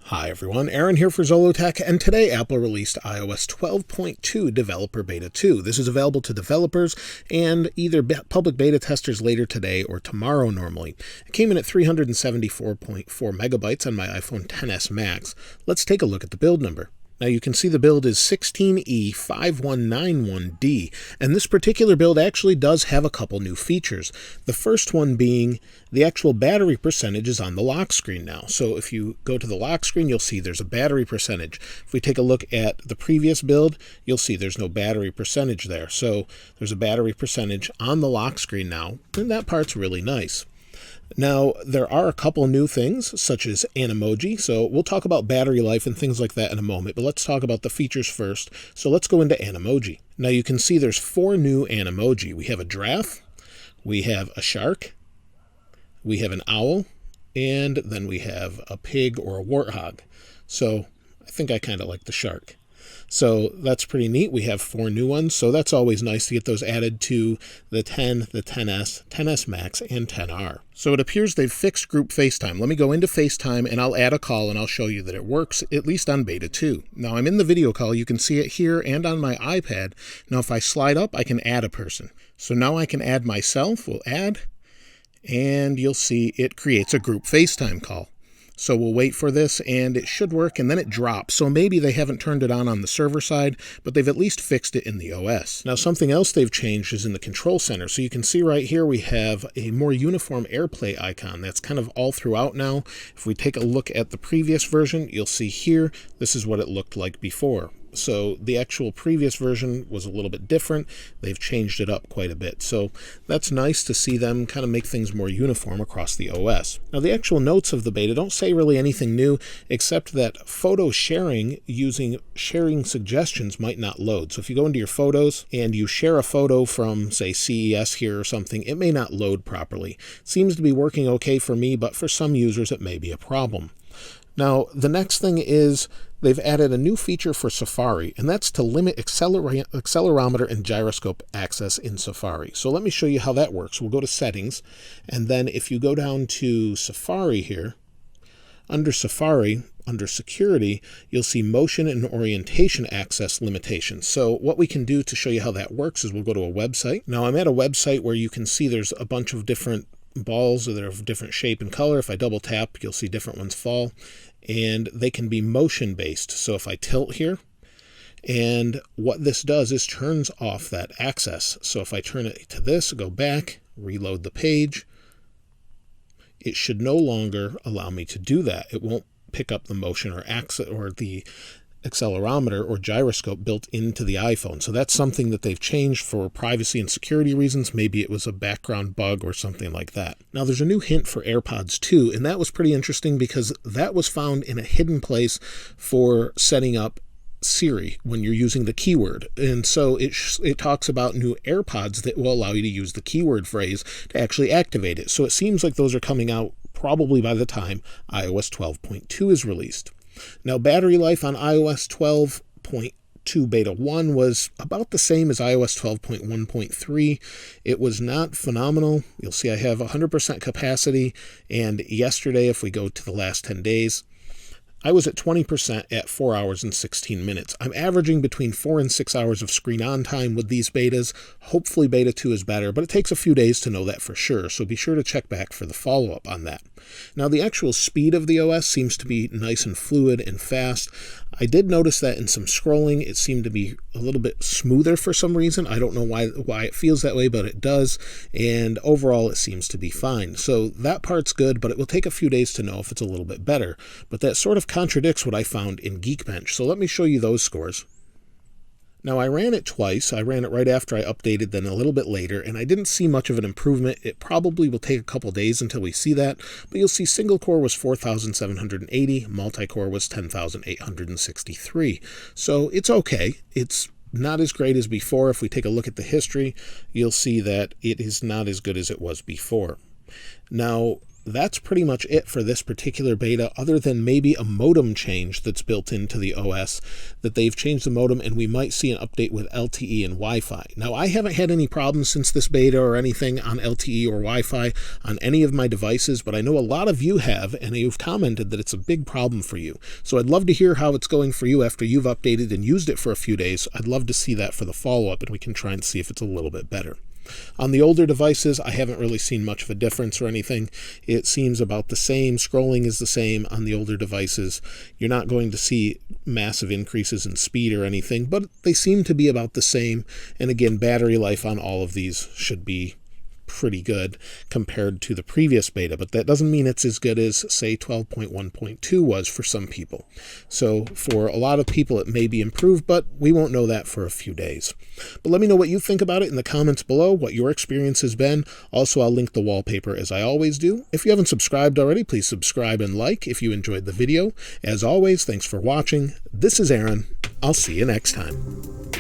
Hi everyone, Aaron here for Zollotech, and today Apple released iOS 12.2 Developer Beta 2. This is available to developers and either public beta testers later today or tomorrow normally. It came in at 374.4 megabytes on my iPhone XS Max. Let's take a look at the build number. Now you can see the build is 16E5191D, and this particular build actually does have a couple new features. The first one being the actual battery percentage is on the lock screen now. So if you go to the lock screen, you'll see there's a battery percentage. If we take a look at the previous build, you'll see there's no battery percentage there. So there's a battery percentage on the lock screen now, and that part's really nice. Now, there are a couple new things, such as Animoji, so we'll talk about battery life and things like that in a moment, but let's talk about the features first. So let's go into Animoji. Now you can see there's 4 new Animoji. We have a giraffe, we have a shark, we have an owl, and then we have a pig or a warthog. So I think I kind of like the shark. So that's pretty neat. We have 4 new ones, so that's always nice to get those added to the 10, the XS, XS Max, and XR. So it appears they've fixed Group FaceTime. Let me go into FaceTime and I'll add a call and I'll show you that it works, at least on Beta 2. Now I'm in the video call. You can see it here and on my iPad. Now if I slide up, I can add a person. So now I can add myself. We'll add, and you'll see it creates a Group FaceTime call. So we'll wait for this, and it should work, and then it drops. So maybe they haven't turned it on the server side, but they've at least fixed it in the OS. Now, something else they've changed is in the control center. So you can see right here we have a more uniform AirPlay icon. That's kind of all throughout now. If we take a look at the previous version, you'll see here, this is what it looked like before. So the actual previous version was a little bit different. They've changed it up quite a bit. So that's nice to see them kind of make things more uniform across the OS. Now the actual notes of the beta don't say really anything new, except that photo sharing using sharing suggestions might not load. So if you go into your photos and you share a photo from, say, CES here or something, it may not load properly. It seems to be working okay for me, but for some users it may be a problem. Now, the next thing is they've added a new feature for Safari, and that's to limit accelerometer and gyroscope access in Safari. So let me show you how that works. We'll go to Settings, and then if you go down to Safari here, under Safari, under Security, you'll see Motion and Orientation Access Limitations. So what we can do to show you how that works is we'll go to a website. Now, I'm at a website where you can see there's a bunch of different balls that are of different shape and color. If I double tap, you'll see different ones fall, and they can be motion based. So if I tilt here, and what this does is turns off that access. So if I turn it to this, go back, reload the page, it should no longer allow me to do that. It won't pick up the motion or access or the accelerometer or gyroscope built into the iPhone. So that's something that they've changed for privacy and security reasons. Maybe it was a background bug or something like that. Now there's a new hint for AirPods 2, and that was pretty interesting because that was found in a hidden place for setting up Siri when you're using the keyword. And so it talks about new AirPods that will allow you to use the keyword phrase to actually activate it. So it seems like those are coming out probably by the time iOS 12.2 is released. Now, battery life on iOS 12.2 Beta 1 was about the same as iOS 12.1.3. It was not phenomenal. You'll see I have 100% capacity, and yesterday, if we go to the last 10 days, I was at 20% at 4 hours and 16 minutes. I'm averaging between 4 and 6 hours of screen on time with these betas. Hopefully Beta 2 is better, but it takes a few days to know that for sure, so be sure to check back for the follow-up on that. Now, the actual speed of the OS seems to be nice and fluid and fast. I did notice that in some scrolling, it seemed to be a little bit smoother for some reason. I don't know why it feels that way, but it does, and overall it seems to be fine. So that part's good, but it will take a few days to know if it's a little bit better. But that sort of contradicts what I found in Geekbench. So let me show you those scores. Now, I ran it twice. I ran it right after I updated, then a little bit later, and I didn't see much of an improvement. It probably will take a couple days until we see that, but you'll see single core was 4,780, multi-core was 10,863. So it's okay. It's not as great as before. If we take a look at the history, you'll see that it is not as good as it was before. Now, that's pretty much it for this particular beta, other than maybe a modem change that's built into the OS, that they've changed the modem and we might see an update with LTE and Wi-Fi. Now, I haven't had any problems since this beta or anything on LTE or Wi-Fi on any of my devices, but I know a lot of you have, and you've commented that it's a big problem for you. So I'd love to hear how it's going for you after you've updated and used it for a few days. I'd love to see that for the follow-up, and we can try and see if it's a little bit better. On the older devices, I haven't really seen much of a difference or anything. It seems about the same. Scrolling is the same on the older devices. You're not going to see massive increases in speed or anything, but they seem to be about the same. And again, battery life on all of these should be pretty good compared to the previous beta, but that doesn't mean it's as good as, say, 12.1.2 was for some people. So for a lot of people, it may be improved, but we won't know that for a few days. But let me know what you think about it in the comments below, what your experience has been. Also, I'll link the wallpaper as I always do. If you haven't subscribed already, please subscribe and like if you enjoyed the video. As always, thanks for watching. This is Aaron. I'll see you next time.